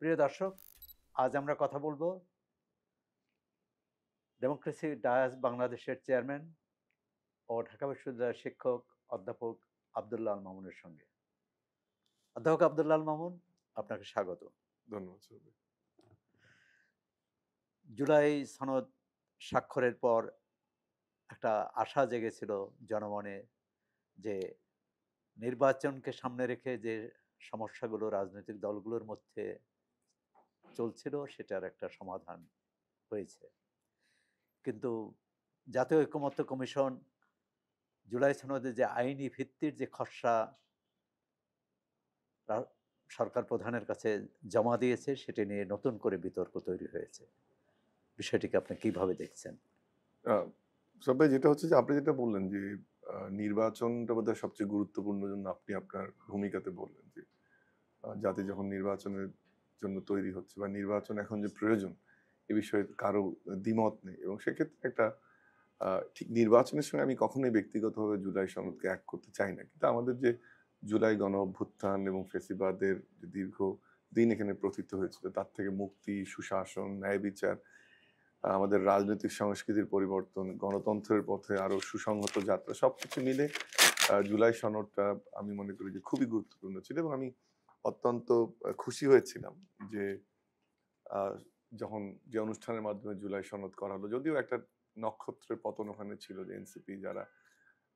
প্রিয় দর্শক, আজ আমরা কথা বলবো ডেমোক্রেসি ডায়াস বাংলাদেশের চেয়ারম্যান ও ঢাকা বিশ্ববিদ্যালয়ের শিক্ষক অধ্যাপক আব্দুল্লাহ আল মামুনের সঙ্গে। অধ্যাপক আব্দুল্লাহ আল মামুন, আপনাকে স্বাগত। ধন্যবাদ সবাই। জুলাই সনদ স্বাক্ষরের পর একটা আশা জেগেছিল জনমনে যে নির্বাচনকে সামনে রেখে যে সমস্যাগুলো রাজনৈতিক দলগুলোর মধ্যে চলছিল সেটার একটা সমাধান হয়েছে। কিন্তু জাতীয় ঐকমত্য কমিশন জুলাই সনদে যে আইনি ভিত্তির যে খসড়া সরকার প্রধানের কাছে জমা দিয়েছে সেটি নিয়ে নতুন করে বিতর্ক তৈরি হয়েছে। বিষয়টিকে আপনি কিভাবে দেখছেন? সবাই যেটা হচ্ছে যে আপনি যেটা বললেন যে নির্বাচনটা বোধহয় সবচেয়ে গুরুত্বপূর্ণ জন্য আপনি আপনার ভূমিকাতে বললেন যে জাতি যখন নির্বাচনের জন্য তৈরি হচ্ছে বা নির্বাচন এখন যে প্রয়োজন এ বিষয়ে কারো দ্বিমত নেই এবং সেক্ষেত্রে একটা ঠিক নির্বাচনের সঙ্গে আমি কখনোই ব্যক্তিগতভাবে জুলাই সনদকে এক করতে চাই না, কিন্তু আমাদের যে জুলাই গণ অভ্যুত্থান এবং ফেসিবাদের যে দীর্ঘ দিন এখানে প্রথিত হয়েছিল তার থেকে মুক্তি, সুশাসন, ন্যায় বিচার, আমাদের রাজনৈতিক সংস্কৃতির পরিবর্তন, গণতন্ত্রের পথে আরো সুসংহত যাত্রা সবকিছু মিলে জুলাই সনদটা আমি মনে করি যে খুবই গুরুত্বপূর্ণ ছিল এবং আমি অত্যন্ত খুশি হয়েছিলাম যে আহ, যখন যে অনুষ্ঠানের মাধ্যমে জুলাই সনদ করা হলো, যদিও একটা নক্ষত্রের পতন ওখানে ছিল যে এনসিপি যারা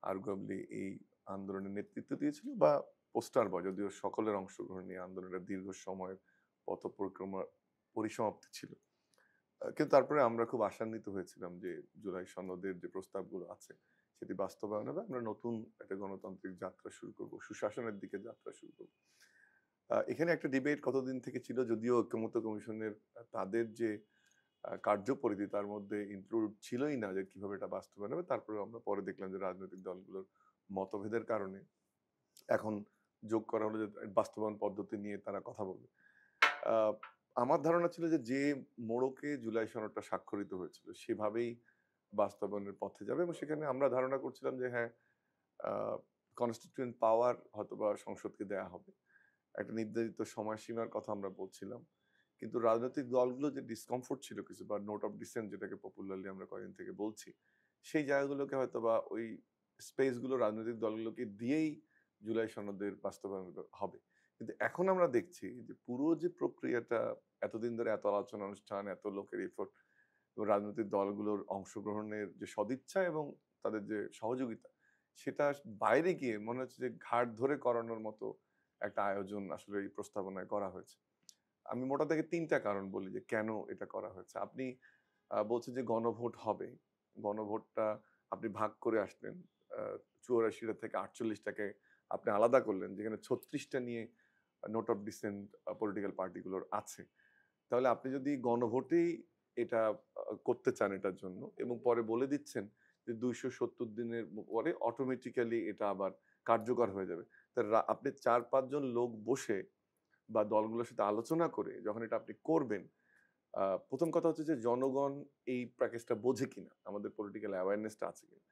আর্গুয়েবলি এই আন্দোলনের নেতৃত্ব দিয়েছিল বা পোস্টার বয়, যদিও সকলের অংশগ্রহণ নিয়ে আন্দোলনের দীর্ঘ সময়ের পথ পরিক্রমা পরিসমাপ্তি ছিল। কিন্তু তারপরে আমরা খুব আশান্বিত হয়েছিলাম যে জুলাই সনদের যে প্রস্তাবগুলো আছে সেটি বাস্তবায়ন হবে, আমরা নতুন একটা গণতান্ত্রিক যাত্রা শুরু করব, সুশাসনের দিকে যাত্রা শুরু করব। এখানে একটা ডিবেট কতদিন থেকে ছিল, যদিও ঐক্যমত্য কমিশনের তাদের যে কার্যপরিধি তার মধ্যে ইনক্লুড ছিলই না যে কিভাবে এটা বাস্তবায়ন হবে। তারপরে আমরা পরে দেখলাম যে রাজনৈতিক দলগুলোর মতভেদের কারণে এখন যোগ করা হলো যে বাস্তবায়ন পদ্ধতি নিয়ে তারা কথা বলবে। আহ, আমার ধারণা ছিল যে যে মোড়কে জুলাই সনদটা স্বাক্ষরিত হয়েছিল সেভাবেই বাস্তবায়নের পথে যাবে এবং সেখানে আমরা ধারণা করছিলাম যে হ্যাঁ, কনস্টিটিউয়েন্ট পাওয়ার হয়তোবা সংসদকে দেয়া হবে, একটা নির্ধারিত সময়সীমার কথা আমরা বলছিলাম। কিন্তু রাজনৈতিক দলগুলো যে ডিসকমফোর্ট ছিল কিছু, বা নোট অফ ডিসেন্ট যেটাকে পপুলারলি আমরা কয়েকদিন থেকে বলছি, সেই জায়গাগুলোকে হয়তো বা ওই স্পেস গুলো রাজনৈতিক দলগুলোকে দিয়েই জুলাই সনদের বাস্তবায়ন হবে। কিন্তু এখন আমরা দেখছি যে পুরো যে প্রক্রিয়াটা, এতদিন ধরে এত আলোচনা অনুষ্ঠান, এত লোকের এফোর্ট, রাজনৈতিক দলগুলোর অংশগ্রহণের যে সদিচ্ছা এবং তাদের যে সহযোগিতা, সেটা বাইরে গিয়ে মনে হচ্ছে যে ঘাট ধরে করানোর মতো একটা আয়োজন আসলে এই প্রস্তাবনায় করা হয়েছে। আমি মোটা থেকে ৩টা কারণ বলি যে কেন এটা করা হয়েছে। আপনি বলছেন যে গণভোট হবে। গণভোটটা আপনি ভাগ করে আসলেন। আ ৮৪টা থেকে ৪৮টাকে আপনি আলাদা করলেন, যেখানে ৩৬টা নিয়ে নোট অফ ডিসেন্ট পলিটিক্যাল পার্টিগুলোর আছে। তাহলে আপনি যদি গণভোটেই এটা করতে চান এটার জন্য এবং পরে বলে দিচ্ছেন যে ২৭০ দিনের পরে অটোমেটিক্যালি এটা আবার কার্যকর হয়ে যাবে। তা আপনি ৪-৫ জন লোক বসে বা দলগুলোর সাথে আলোচনা করে যখন এটা আপনি করবেন, প্রথম কথা হচ্ছে যে জনগণ এই প্যাকেজটা বোঝে কিনা, আমাদের পলিটিক্যাল অ্যাওয়ারনেসটা আছে কিনা।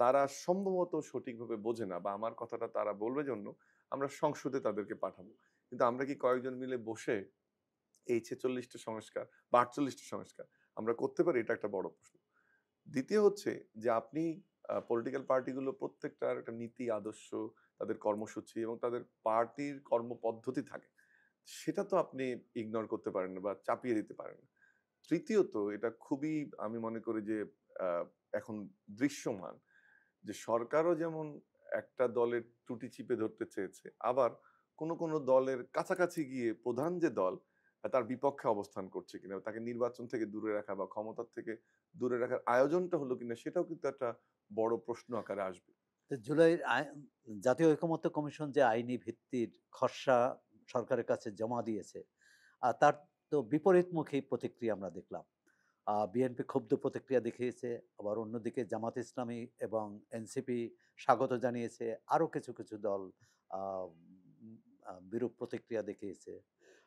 তারা সম্ভবত সঠিকভাবে বোঝে না বা আমার কথাটা তারা বলবে জন্য আমরা সংসদে তাদেরকে পাঠাবো। কিন্তু আমরা কি কয়েকজন মিলে বসে এই ৪৬টা সংস্কার বা ৪৮টা সংস্কার আমরা করতে পারি? এটা একটা বড় প্রশ্ন। দ্বিতীয় হচ্ছে যে আপনি পলিটিক্যাল পার্টিগুলো প্রত্যেকটার একটা নীতি, আদর্শ, তাদের কর্মসূচি এবং তাদের পার্টির কর্মপদ্ধতি থাকে। সেটা তো আপনি ইগনোর করতে পারেন না বা চাপিয়ে দিতে পারেন না। তৃতীয়ত এটা খুবই আমি মনে করি যে আ এখন দৃশ্যমান যে সরকারও যেমন একটা দলের ত্রুটি চিপে ধরতে চেয়েছে, আবার কোন দলের কাছাকাছি গিয়ে প্রধান যে দল তার বিপক্ষে অবস্থান করছে কিনা, তাকে নির্বাচন থেকে দূরে রাখা বা ক্ষমতার থেকে দূরে রাখার আয়োজনটা হলো কিনা, সেটাও কিন্তু একটা বড় প্রশ্ন আকারে আসবে। তো জুলাইয়ের জাতীয় ঐকমত্য কমিশন যে আইনি ভিত্তির খসড়া সরকারের কাছে জমা দিয়েছে, তার তো বিপরীতমুখী প্রতিক্রিয়া আমরা দেখলাম। বিএনপি ক্ষুব্ধ প্রতিক্রিয়া দেখিয়েছে, আবার অন্যদিকে জামাত ইসলামী এবং এনসিপি স্বাগত জানিয়েছে। আরও কিছু দল আ উম বিরূপ প্রতিক্রিয়া দেখিয়েছে।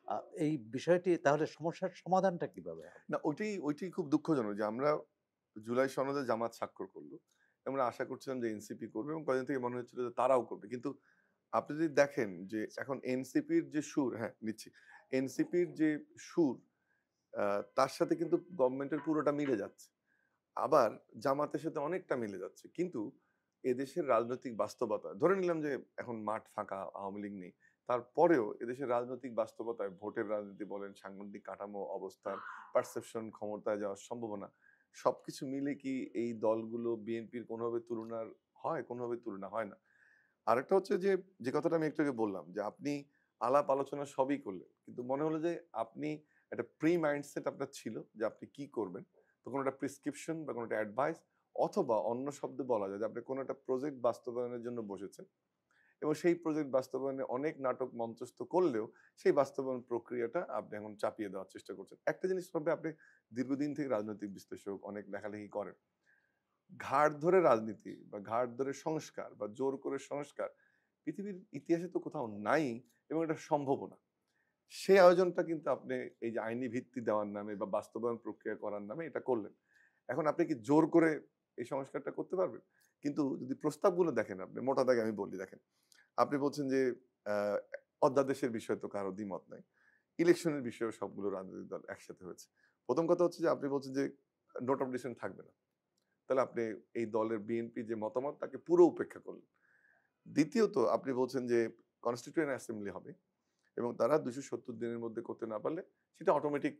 আ এই বিষয়টি তাহলে সমস্যার সমাধানটা কিভাবে হবে? না, ওইটাই খুব দুঃখজনক যে আমরা জুলাই সনদে জামাত স্বাক্ষর করলো। আমরা আশা করছিলাম যে এনসিপি করবে এবং কয়েকদিন থেকে মনে হচ্ছিল যে তারাও করবে। কিন্তু আপনি যদি দেখেন যে এখন এনসিপির যে সুর, হ্যাঁ নিচ্ছি। এনসিপির যে সুর তার সাথে কিন্তু গভর্নমেন্টের পুরোটা মিলে যাচ্ছে। আবার জামাতের সাথে অনেকটা মিলে যাচ্ছে। কিন্তু এদেশের রাজনৈতিক বাস্তবতা ধরে নিলাম যে এখন মাঠ ফাঁকা, আওয়ামী লীগ নেই। তারপরেও এদেশের রাজনৈতিক বাস্তবতায় ভোটের রাজনীতি বলেন, সাংগঠনিক কাঠামো, অবস্থান, পারসেপশন, ক্ষমতায় যাওয়ার সম্ভাবনা সবকিছু মিলে কি এই দলগুলো বিএনপির কোনোভাবে তুলনার হয়? কোনোভাবে তুলনা হয় না। আরেকটা হচ্ছে যে, যে কথাটা আমি একটু আগে বললাম যে আপনি আলাপ আলোচনা সবই করলেন। কিন্তু মনে হলো যে আপনি একটা প্রি মাইন্ডসেট আপনার ছিল যে আপনি কি করবেন। তো কোনো একটা প্রেসক্রিপশন বা কোনো একটা অ্যাডভাইস অথবা অন্য শব্দে বলা যায় যে আপনি কোনো একটা প্রজেক্ট বাস্তবায়নের জন্য বসেছেন এবং সেই প্রজেক্ট বাস্তবায়নে অনেক নাটক মঞ্চস্থ করলেও সেই বাস্তবায়ন প্রক্রিয়াটা আপনি এখন চাপিয়ে দেওয়ার চেষ্টা করছেন। একটা জিনিস হবে আপনি দীর্ঘদিন থেকে রাজনৈতিক বিশ্লেষক অনেক লেখালেখি করেন। ঘাড় ধরে রাজনীতি বা ঘাড় ধরে সংস্কার বা জোর করে সংস্কার পৃথিবীর ইতিহাসে তো কোথাও নাই এবং এটা সম্ভবও না। সেই আয়োজনটা কিন্তু আপনি এই যে আইনি ভিত্তি দেওয়ার নামে বা বাস্তবায়ন প্রক্রিয়া করার নামে এটা করলেন। এখন আপনি কি জোর করে এই সংস্কারটা করতে পারবেন? কিন্তু যদি প্রস্তাবগুলো দেখেন আপনি মোটা দাগে আমি বলি দেখেন। আপনি বলছেন যে আ অধ্যাদেশের বিষয়ে তো কারো দ্বিমত নাই। ইলেকশনের বিষয়েও সবগুলো রাজনৈতিক দল একসাথে হয়েছে। ১ম কথা হচ্ছে যে আপনি বলছেন যে নোট অফ ডিসেন্ট থাকবে না। তাহলে আপনি এই দলের বিএনপি যে মতামত তাকে পুরো উপেক্ষা করলেন। দ্বিতীয়ত আপনি বলছেন যে কনস্টিটিউয়েন্ট অ্যাসেম্বলি হবে এবং তারা ২৭০ দিনের মধ্যে করতে না পারলে সেটা অটোমেটিক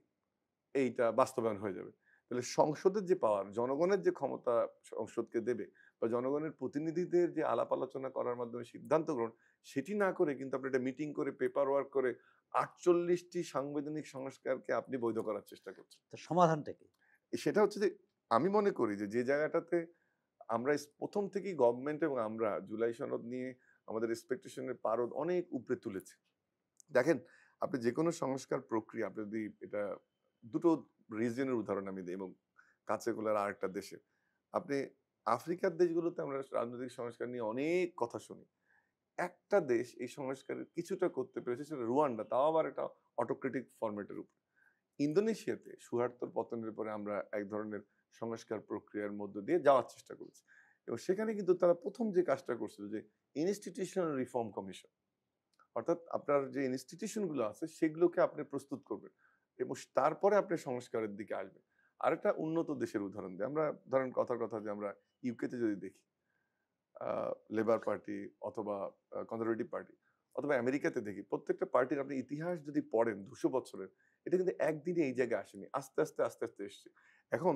এইটা বাস্তবায়ন হয়ে যাবে। তাহলে সংসদের যে পাওয়ার, জনগণের যে ক্ষমতা সংসদকে দেবে বা জনগণের প্রতিনিধিদের যে আলাপ আলোচনা করার মাধ্যমে সিদ্ধান্ত গ্রহণ, সেটি না করে কিন্তু আপনি একটা মিটিং করে পেপার ওয়ার্ক করে ৪৮ টি সাংবিধানিক সংস্কারকে আপনি বৈধ করার চেষ্টা করছেন। তো সমাধানটা কি? সেটা হচ্ছে যে আমি মনে করি যে, যে জায়গাটাতে আমরা ১ম থেকেই গভর্নমেন্ট এবং আমরা জুলাই সনদ নিয়ে আমাদের এক্সপেকটেশন এর পারদ অনেক উপরে তুলেছি। দেখেন, আপনি যেকোনো সংস্কার প্রক্রিয়া আপনি যদি এটা ২ টো রিজিয়নের উদাহরণ আমি দেই এবং কাছের আরেকটা দেশের। আপনি আফ্রিকার দেশগুলোতে আমরা রাজনৈতিক সংস্কার নিয়ে অনেক কথা শুনি। একটা দেশ এই সংস্কারের কিছুটা করতে পেরেছে সেটা রুয়ান্ডা। তাও আবার একটা অটোক্রেটিক ফরমেট এর উপর। ইন্দোনেশিয়াতে সুহার্তোর পতনের পরে আমরা এক ধরনের সংস্কার প্রক্রিয়ার মধ্য দিয়ে যাওয়ার চেষ্টা করেছি। এবং সেখানে কিন্তু তারা ১ম যে কাজটা করছিল যে ইনস্টিটিউশনাল রিফর্ম কমিশন। অর্থাৎ আপনার যে ইনস্টিটিউশন গুলো আছে সেগুলোকে আপনি প্রস্তুত করবেন এবং তারপরে আপনি সংস্কারের দিকে আসবেন। আরেকটা উন্নত দেশের উদাহরণ দিই। আমরা ধরেন কথার কথা যে আমরা ইউকে তে যদি দেখি লেবার পার্টি অথবা কনজারভেটিভ পার্টি অথবা আমেরিকাতে দেখি প্রত্যেকটা পার্টির আপনি ইতিহাস যদি পড়েন ২০০ বছরের এটা কিন্তু একদিনে এই জায়গায় আসেনি। আস্তে আস্তে এসছে। এখন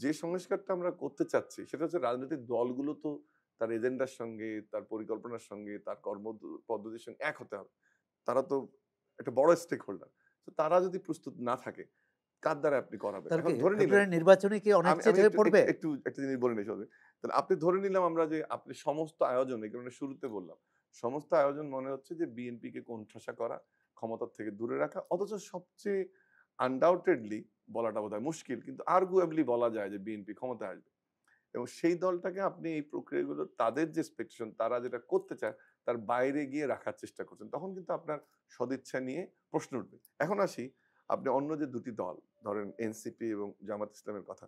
যে সংস্কারটা আমরা করতে চাচ্ছি সেটা হচ্ছে রাজনৈতিক দলগুলো তো তার এজেন্ডার সঙ্গে, তার পরিকল্পনার সঙ্গে, তার পদ্ধতির সঙ্গে এক হতে হবে। তারা তো একটা বড় স্টেক হোল্ডার। তো তারা যদি প্রস্তুত না থাকে কার দ্বারা আপনি করাবেন? তাহলে এখন কি ধরে নিলেন ফেব্রুয়ারির নির্বাচনে কি আমি অনিশ্চিত আমি হয়ে একটু পড়বে? একটু একটু একটা জিনিস বলে নেই সবে। তাহলে আপনি ধরে নিলাম আমরা যে আপনি সমস্ত আয়োজন এই কারণে শুরুতে বললাম। সমস্ত আয়োজন মনে হচ্ছে যে বিএনপিকে কোণঠাসা করা, ক্ষমতার থেকে দূরে রাখা। অথচ সবচেয়ে আনডাউটেডলি বলাটা বোধহয় মুশকিল। কিন্তু আর্গুয়েবলি বলা যায় যে বিএনপি ক্ষমতায় আসবে। এবং সেই দলটাকে আপনি এই প্রক্রিয়াগুলো তাদের যে এক্সপেকটেশন তারা যেটা করতে চায় তার বাইরে গিয়ে রাখার চেষ্টা করছেন। তখন কিন্তু আপনার সদিচ্ছা নিয়ে প্রশ্ন উঠবে। এখন আসি আপনি অন্য যে ২ টি দল ধরেন এনসিপি এবং জামাত ইসলামের কথা।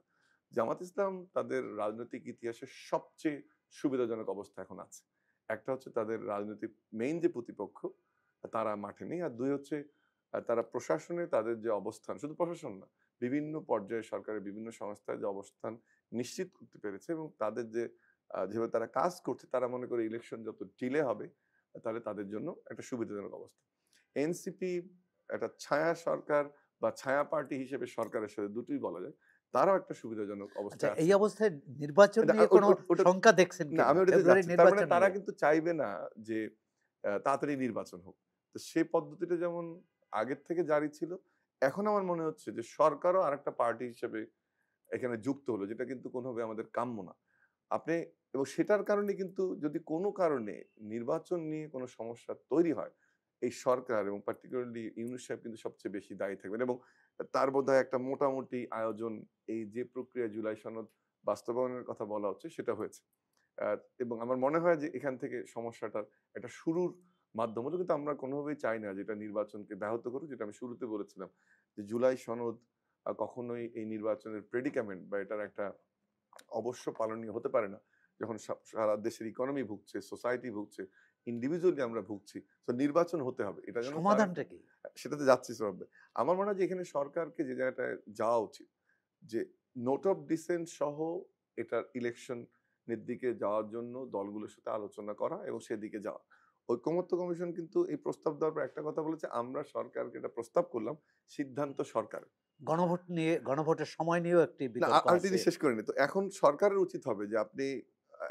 জামাত ইসলাম তাদের রাজনৈতিক ইতিহাসের সবচেয়ে সুবিধাজনক অবস্থা এখন আছে। একটা হচ্ছে তাদের রাজনৈতিক মেইন যে প্রতিপক্ষ তারা মাঠে নেই। আর ২ হচ্ছে তারা প্রশাসনে তাদের যে অবস্থান শুধু প্রশাসন না, বিভিন্ন পর্যায়ে সরকারের বিভিন্ন সংস্থায় যে অবস্থান নিশ্চিত করতে পেরেছে এবং তাদের যে যেভাবে তারা কাজ করছে তারা মনে করে ইলেকশন যত ডিলে হবে তাহলে তাদের জন্য একটা সুবিধাজনক অবস্থা। এনসিপি একটা ছায়া সরকার বা ছায়া পার্টি হিসেবে সরকারের সাথে দুটোই বলা যায়। তারাও একটা সুবিধাজনক আচ্ছা, অবস্থায় এই আছে। অবস্থায় নির্বাচন এটা নিয়ে কোনো ওটা শঙ্কা দেখছেন না কিনা? আমি ওটাতে যাচ্ছি। ফেব্রুয়ারির তার মানে নির্বাচন তারা নিয়ে? কিন্তু চাইবে না যে তাড়াতাড়ি নির্বাচন হোক। তো সে পদ্ধতিটা যেমন আগের থেকে জারি ছিল, এখন আমার মনে হচ্ছে যে সরকারও আরেকটা পার্টি হিসেবে এখানে যুক্ত হলো যেটা কিন্তু কোনোভাবে আমাদের কাম্য না। আপনি এবং সেটার কারণে কিন্তু যদি কোনো কারণে নির্বাচন নিয়ে কোনো সমস্যা তৈরি হয়, এই সরকার এবং পার্টিকুলারলি ইউনূস সাহেব কিন্তু সবচেয়ে বেশি দায়ী থাকবেন এবং তার বোধহয় একটা মোটামুটি আয়োজন এই যে প্রক্রিয়া জুলাই সনদ বাস্তবায়নের কথা বলা হচ্ছে সেটা হয়েছে। আ এবং আমার মনে হয় যে এখান থেকে সমস্যাটার একটা শুরুর মাধ্যম হলো কিন্তু আমরা কোনোভাবেই চাই না যে এটা নির্বাচনকে ব্যাহত করুক। যেটা আমি শুরুতে বলেছিলাম যে জুলাই সনদ কখনোই এই নির্বাচনের প্রেডিকামেন্ট বা এটার একটা অবশ্য পালনীয় হতে পারে না। যখন সারা দেশের ইকোনমি ভুগছে, সোসাইটি ভুগছে, ইন্ডিভিজুয়ালি আমরা ভুগছি। তো নির্বাচন হতে হবে। এটা যেন তার সমাধানটা কি? সেটাতে যাচ্ছি সৌরভ ভাই। আমার মনে হয় যে এখানে সরকারকে যে জায়গাটায় যাওয়া উচিত যে নোট অফ ডিসেন্ট সহ এটার ইলেকশনের দিকে যাওয়ার জন্য দলগুলোর সাথে আলোচনা করা এবং সেদিকে যাওয়া। ঐকমত্য কমিশন কিন্তু এই প্রস্তাব দেওয়ার পর একটা কথা বলেছে, আমরা সরকারকে এটা প্রস্তাব করলাম, সিদ্ধান্ত সরকারের। গণভোটের সময় নিয়েও একটি না, বিতর্ক আমি আছে। তিনি শেষ করিনি। তো এখন সরকারের উচিত হবে যে আপনি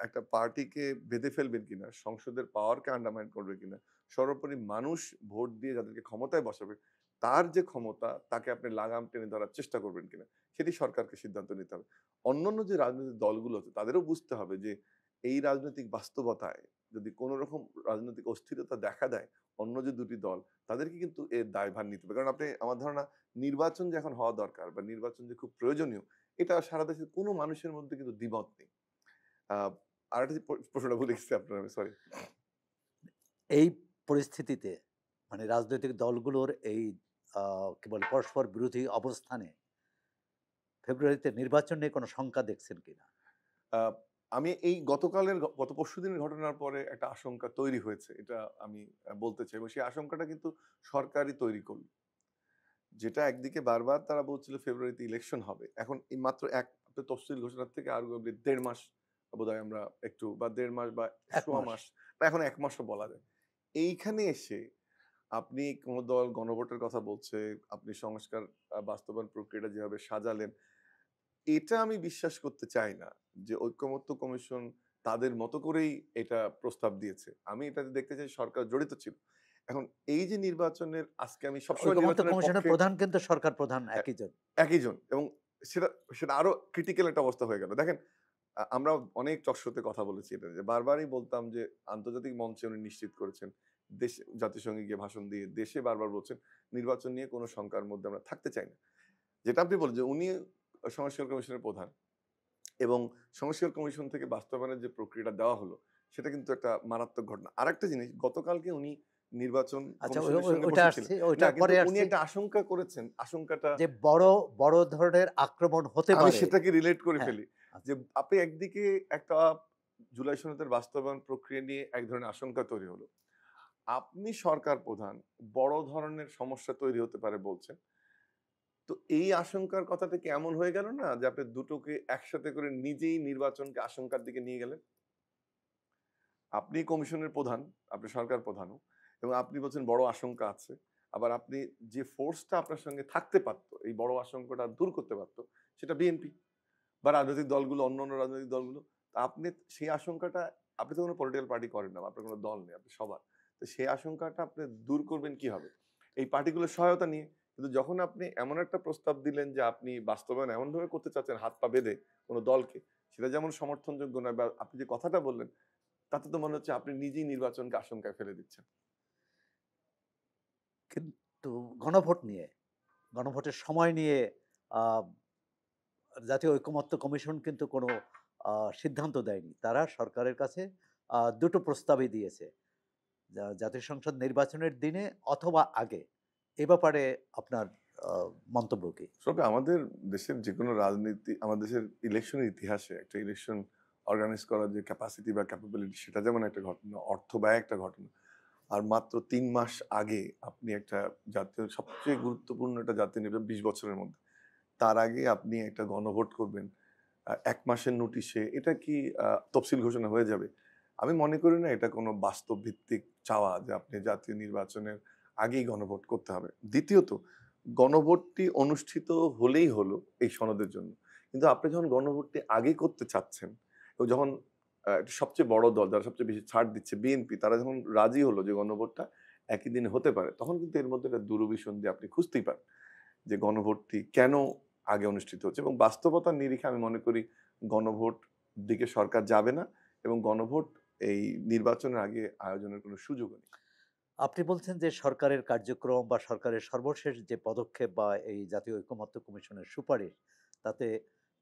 একটা পার্টিকে বেঁধে ফেলবেন কিনা, সংসদের পাওয়ারকে আন্ডারমাইন করবে কিনা, সর্বোপরি মানুষ ভোট দিয়ে যাদেরকে ক্ষমতায় বসাবে, তার যে ক্ষমতা তাকে আপনি লাগাম টেনে ধরার চেষ্টা করবেন কিনা, সেটি সরকারকে সিদ্ধান্ত নিতে হবে। অন্যান্য যে রাজনৈতিক দলগুলো আছে তাদেরও বুঝতে হবে যে এই রাজনৈতিক বাস্তবতায় যদি কোন রকম রাজনৈতিক অস্থিরতা দেখা দেয়, অন্য যে দুটি দল তাদেরকে কিন্তু এর দায়ভার নিতে হবে। কারণ আপনি আমার ধারণা নির্বাচন যে এখন হওয়া দরকার বা নির্বাচন যে খুব প্রয়োজনীয়, এটা সারা দেশের কোনো মানুষের মধ্যে কিন্তু দ্বিমত নেই। আ আরেকটা যে প্রশ্নটা ভুলে গেছি আপনার, আমি সরি। এই পরিস্থিতিতে মানে রাজনৈতিক দলগুলোর এই কি বলে পরস্পর বিরোধী অবস্থানে ফেব্রুয়ারিতে নির্বাচন নিয়ে কোনো শঙ্কা দেখছেন কিনা? আ আমি এই গত পরশুদিনের ঘটনার পরে একটা আশঙ্কা তৈরি হয়েছে। এটা আমি বলতে চাই এবং সেই আশঙ্কাটা কিন্তু সরকারই তৈরি করল। যেটা একদিকে বারবার তারা বলছিল ফেব্রুয়ারিতে ইলেকশন হবে। এখন এই মাত্র তফসিল ঘোষণার থেকে আর্গুয়েবলি ১.৫ মাস বোধহয় আমরা একটু বা ১.৫ মাস বা ১ সোয়া মাস। মাস বা এখন ১ মাসও বলা যায়। এইখানে এসে আপনি কোন দল গণভোটের কথা বলছে, আপনি সংস্কার বাস্তবায়ন প্রক্রিয়াটা যেভাবে সাজালেন, এটা আমি বিশ্বাস করতে চাই না যে ঐকমত্য কমিশন তাদের মতো করেই এটা প্রস্তাব দিয়েছে। আমি এটাতে দেখতে চাই সরকার জড়িত ছিল। এখন এই যে নির্বাচনের আজকে আমি সবসময় ঐকমত্য নির্বাচনের কমিশনের পক্ষে প্রধান কিন্তু সরকার প্রধান অ্যা একই জন। একই জন এবং সেটা সেটা আরো ক্রিটিক্যাল একটা অবস্থা হয়ে গেল। দেখেন আমরা অনেক চটশোতে কথা বলেছি এটা নিয়ে। বারবারই বলতাম যে আন্তর্জাতিক মঞ্চে উনি নিশ্চিত করেছেন। জাতিসংঘে গিয়ে ভাষণ দিয়ে দেশে বারবার বলছেন নির্বাচন নিয়ে কোনো শঙ্কার মধ্যে আমরা থাকতে চাই না। যেটা আপনি বললেন যে উনি সংস্কার কমিশনের প্রধান এবং সংস্কার কমিশন থেকে বাস্তবায়নের যে প্রক্রিয়াটা দেওয়া হলো সেটা কিন্তু একটা মারাত্মক ঘটনা। আরেকটা জিনিস গতকালকে উনি নির্বাচন আচ্ছা, কমিশনের সঙ্গে ওইটা বসেছিলেন। আসছি, না ওইটার কিন্তু পরে উনি আসছি একটা আশঙ্কা করেছেন। আশঙ্কাটা যে বড় ধরনের আক্রমণ হতে আমি পারে। সেটাকে রিলেট করে হ্যাঁ, ফেলি। যে আচ্ছা। আপনি একদিকে একটা জুলাই সনদের বাস্তবায়ন প্রক্রিয়া নিয়ে এক ধরনের আশঙ্কা তৈরি হলো। আপনি সরকার প্রধান, বড় ধরনের সমস্যা তৈরি হতে পারে বলছেন। তো এই আশঙ্কার কথাটা কি এমন হয়ে গেল না যে আপনি দুটোকে একসাথে করে নিজেই নির্বাচনকে আশঙ্কার দিকে নিয়ে গেলেন? আপনি কমিশনের প্রধান, আপনি সরকার প্রধানও এবং আপনি বলছেন বড় আশঙ্কা আছে। আবার আপনি যে ফোর্সটা আপনার সঙ্গে থাকতে পারত, এই বড় আশঙ্কাটা দূর করতে পারত, সেটা বিএনপি বা রাজনৈতিক দলগুলো, অন্যান্য রাজনৈতিক দলগুলো। তো আপনি সেই আশঙ্কাটা, আপনি তো কোনো পলিটিক্যাল পার্টি করেন না, আপনার কোনো দল নেই, আপনি সবার। তো সেই আশঙ্কাটা আপনি দূর করবেন কিভাবে? এই পার্টিগুলোর সহায়তা নিয়ে। কিন্তু যখন আপনি এমন একটা প্রস্তাব দিলেন যে আপনি বাস্তবায়ন এমনভাবে করতে চাচ্ছেন হাত পা বেঁধে কোনো দলকে, সেটা যেমন সমর্থনযোগ্য নয় বা আপনি যে কথাটা বললেন তাতে তো মনে হচ্ছে আপনি নিজেই নির্বাচনকে আশঙ্কায় ফেলে দিচ্ছেন। কিন্তু গণভোট নিয়ে, গণভোটের সময় নিয়ে আ জাতীয় ঐকমত্য কমিশন কিন্তু কোনো সিদ্ধান্ত দেয়নি। তারা সরকারের কাছে ২ টো প্রস্তাবই দিয়েছে। জাতীয় সংসদ নির্বাচনের দিনে অথবা আগে। এ ব্যাপারে আপনার আ মন্তব্য কি? তবে আমাদের দেশের যেকোনো রাজনীতি, আমাদের দেশের ইলেকশনের ইতিহাসে একটা ইলেকশন অর্গানাইজ করার যে ক্যাপাসিটি বা ক্যাপাবিলিটি, সেটা যেমন একটা ঘটনা, অর্থ ব্যয় একটা ঘটনা। আর মাত্র ৩ মাস আগে আপনি একটা জাতীয় সবচেয়ে গুরুত্বপূর্ণ একটা জাতীয় নির্বাচন ২০ বছরের মধ্যে। তার আগে আপনি একটা গণভোট করবেন। ১ মাসের নোটিশে এটা কি তফসিল ঘোষণা হয়ে যাবে? আমি মনে করি না এটা কোনো বাস্তব ভিত্তিক চাওয়া যে আপনি জাতীয় নির্বাচনের আগেই গণভোট করতে হবে। দ্বিতীয়ত গণভোটটি অনুষ্ঠিত হলেই হলো এই সনদের জন্য। কিন্তু আপনি যখন গণভোটটি আগে করতে চাচ্ছেন এবং যখন সবচেয়ে বড় দল যারা সবচেয়ে বেশি ছাড় দিচ্ছে বিএনপি, তারা যখন রাজি হলো যে গণভোটটা একই দিনে হতে পারে, তখন কিন্তু এর মধ্যে একটা দুরভিসন্ধি আপনি খুঁজতেই পারেন। যে গণভোটটি কেন আগে অনুষ্ঠিত হচ্ছে এবং বাস্তবতার নিরিখে আমি মনে করি গণভোট দিকে সরকার যাবে না এবং গণভোট এই নির্বাচনের আগে আয়োজনের কোনো সুযোগও নেই। আপনি বলছেন যে সরকারের কার্যক্রম বা সরকারের সর্বশেষ যে পদক্ষেপ বা এই জাতীয় ঐকমত্য কমিশনের সুপারিশ, তাতে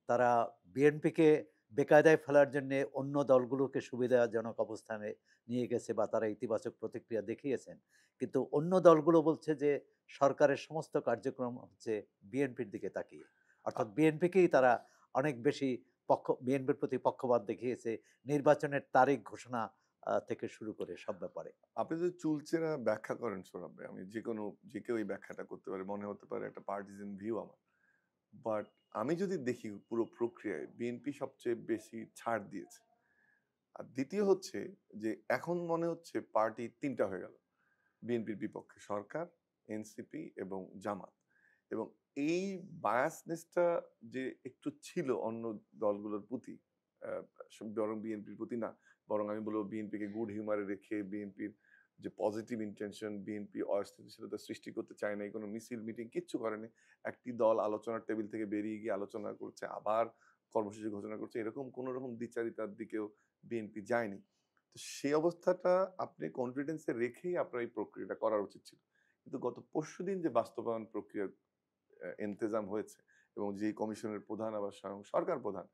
তারা বিএনপিকে বেকায়দায় ফেলার জন্যে অন্য দলগুলোকে সুবিধাজনক অবস্থানে নিয়ে গেছে বা তারা ইতিবাচক প্রতিক্রিয়া দেখিয়েছেন। কিন্তু অন্য দলগুলো বলছে যে সরকারের সমস্ত কার্যক্রম হচ্ছে বিএনপির দিকে তাকিয়ে। আ অর্থাৎ বিএনপিকেই তারা অনেক বেশি বিএনপির প্রতি পক্ষপাত দেখিয়েছে। নির্বাচনের তারিখ ঘোষণা থেকে শুরু করে সব ব্যাপারে। আপনি যদি চুলচেরা ব্যাখ্যা করেন সোহরাব ভাই, আমি যে কেউ এই ব্যাখ্যাটা করতে পারে, মনে হতে পারে একটা পার্টিজান ভিউ আমার। বাট আমি যদি দেখি পুরো প্রক্রিয়ায় বিএনপি সবচেয়ে বেশি ছাড় দিয়েছে। আর দ্বিতীয় হচ্ছে যে এখন মনে হচ্ছে পার্টি ৩ টা হয়ে গেল। বিএনপির বিপক্ষে সরকার, এনসিপি এবং জামাত। এবং এই বায়াসনেসটা যে একটু ছিল অন্য দলগুলোর প্রতি, বরং বিএনপির প্রতি না, বরং আমি বলব বিএনপিকে গুড হিউমারে রেখে বিএনপির যে পজিটিভ ইন্টেনশন, বিএনপি অস্থিতিশীলতা সৃষ্টি করতে চায় নাই, কোনো মিছিল মিটিং কিচ্ছু করেনি। একটি দল আলোচনার টেবিল থেকে বেরিয়ে গিয়ে আলোচনা করছে, আবার কর্মসূচি ঘোষণা করছে, এরকম কোনো রকম দ্বিচারিতার দিকেও বিএনপি যায়নি। তো সেই অবস্থাটা আপনি কনফিডেন্স এ রেখেই আপনার এই প্রক্রিয়াটা করা উচিত ছিল। কিন্তু গত পরশুদিন যে বাস্তবায়ন প্রক্রিয়ার ইন্তেজাম হয়েছে এবং যে কমিশনের প্রধান আবার স্বয়ং সরকার প্রধান,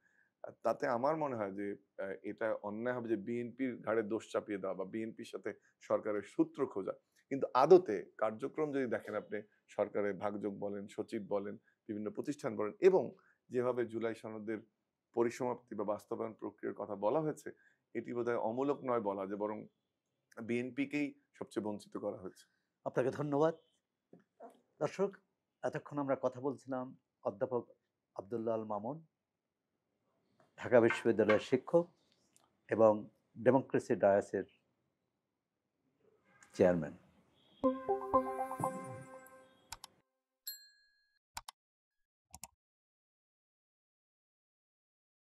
তাতে আমার মনে হয় যে এটা অন্যায় হবে যে বিএনপির ঘাড়ে দোষ চাপিয়ে দেওয়া বা বিএনপির সাথে সরকারের সূত্র খোঁজা। কিন্তু আদতে কার্যক্রম যদি দেখেন আপনি, সরকারের ভাগযোগ বলেন, সচিব বলেন, বিভিন্ন প্রতিষ্ঠান বলেন এবং যেভাবে জুলাই সনদের পরিসমাপ্তি বা বাস্তবায়ন প্রক্রিয়ার কথা বলা হয়েছে, এটি বোধহয় অমূলক নয় বলা, যে বরং বিএনপিকেই সবচেয়ে বঞ্চিত করা হয়েছে। আপনাকে ধন্যবাদ। দর্শক, এতক্ষণ আমরা কথা বলছিলাম অধ্যাপক আব্দুল্লাহ আল মামুন, ঢাকা বিশ্ববিদ্যালয়ের শিক্ষক এবং ডেমোক্রেসি ডায়াসের চেয়ারম্যান।